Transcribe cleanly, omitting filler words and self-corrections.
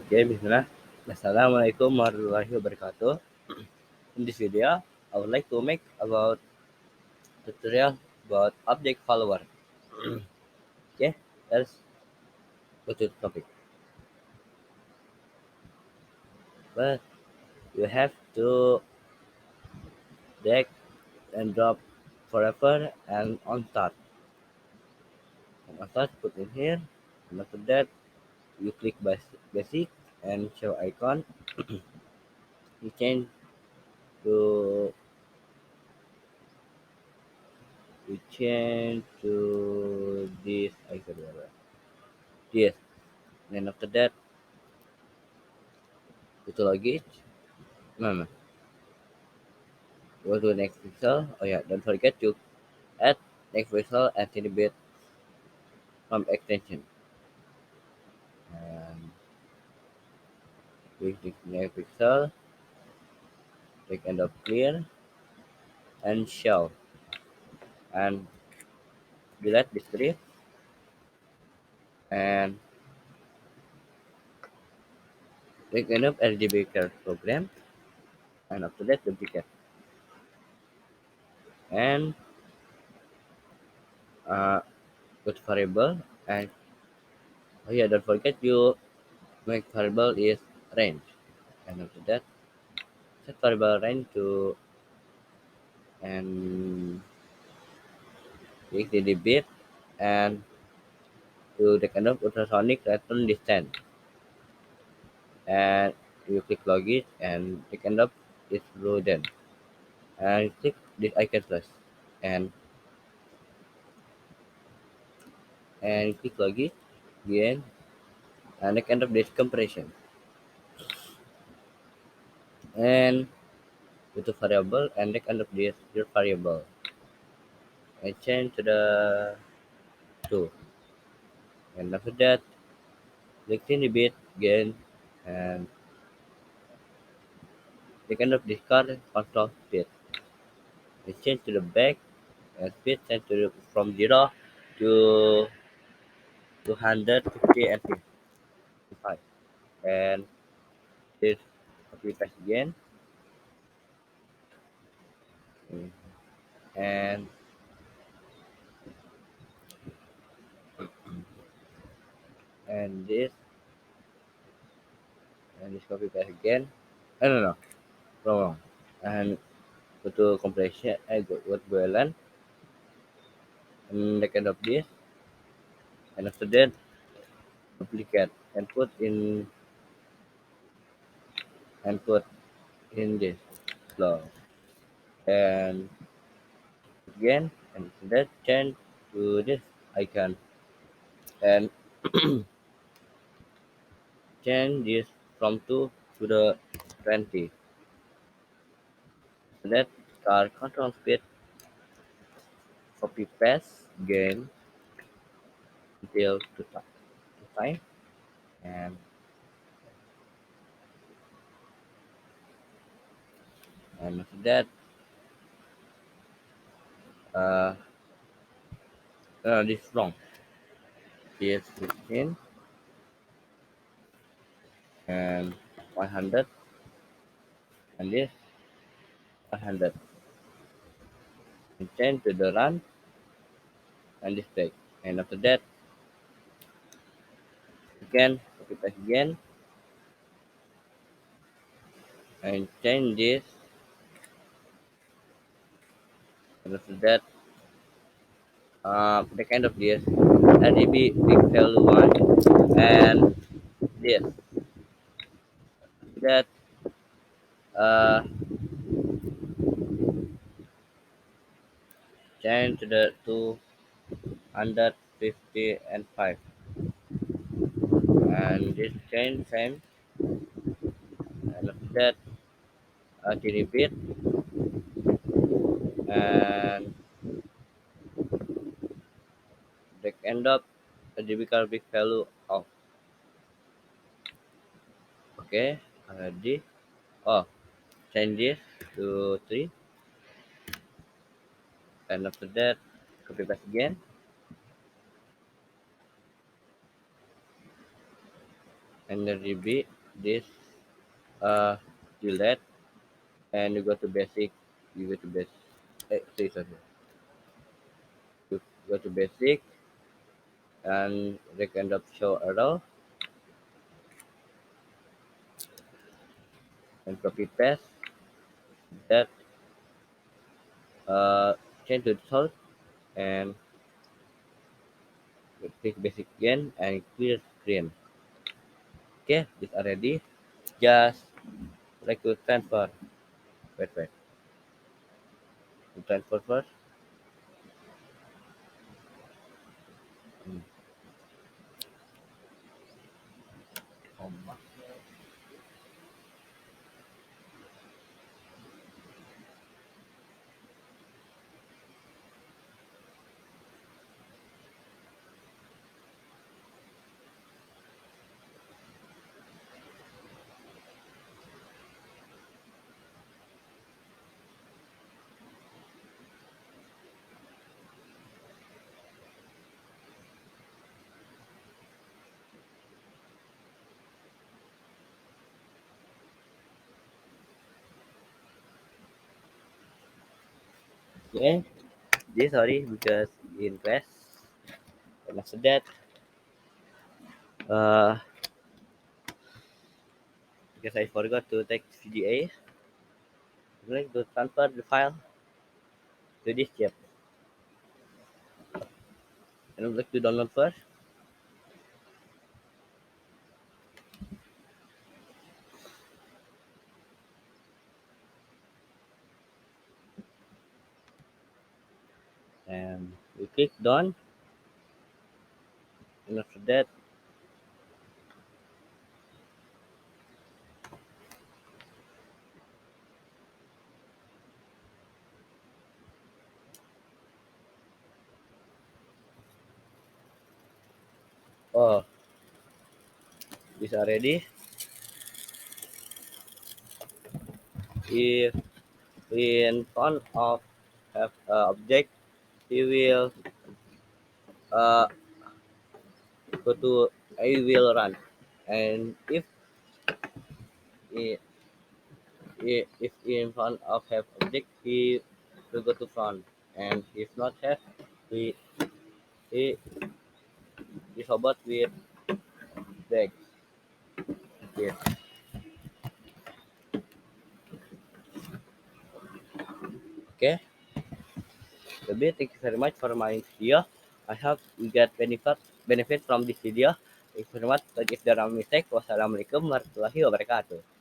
Oke, bismillah. Assalamualaikum warahmatullahi wabarakatuh. In this video, I would like to make about tutorial about object follower. Okay, let's go to the topic. But you have to drag and drop forever and on start. And on start, put in here. And after that, you click basic and show icon. You change to this icon. Yes. Then after that, go to login. No. Go to next pixel. Oh yeah, don't forget to add next pixel and tiny bit from extension. And click the next pixel, click end of clear and show. And delete this script and click end of RGB curve program and after that duplicate. And go to variable and oh yeah, don't forget you make variable is range. And after that set variable range to and click the bit and to the kind of ultrasonic return distance and you click login and the kind of is loaded and click this icon plus and click login again and the kind of this compression and go to variable and the kind of this your variable and change to the 2 and after that click in a bit again and the kind of discard control speed and change to the back and speed change to from 0 to 250 and 55 and this copy paste again mm, and this and this copy paste again. No, wrong. And go to compression. I go to VLAN and the kind of this and after that duplicate and put in this flow and again and after that change to this icon and change this from 2 to the 20. So that car control speed copy paste again until to time and after that uh, this is wrong. This 15 and 100 and this 100 and change to the run and display and after that again copy paste again and change this and after that the kind of this RGB pixel one and this that uh, change to the 250 and 5 and this change same and after that to repeat and they end up a typical big value of okay already oh change this to 3 and after that copy paste again and then repeat this uh delete, and you go to basic. You go to basic. Sorry. You go to basic and they kind of show arrow and copy paste that, uh change to default, and click basic again and clear screen. Okay, this already. Just like to transfer. Wait. To transfer first. Mm. Okay, this sorry because in class, and after that, uh, because I forgot to take VGA, I'm going to transfer the file to this chip, and I'm going to download first, and we click done, and after that, oh, this already. If in front of have object, we will uh go to I will run, and i- if in front of have object, we will go to front, and if not have, we we robot with back. Okay. Okay. So thank you very much for my video. I hope you get benefit from this video. Thank you very much. If there are mistakes, wassalamualaikum warahmatullahi wabarakatuh.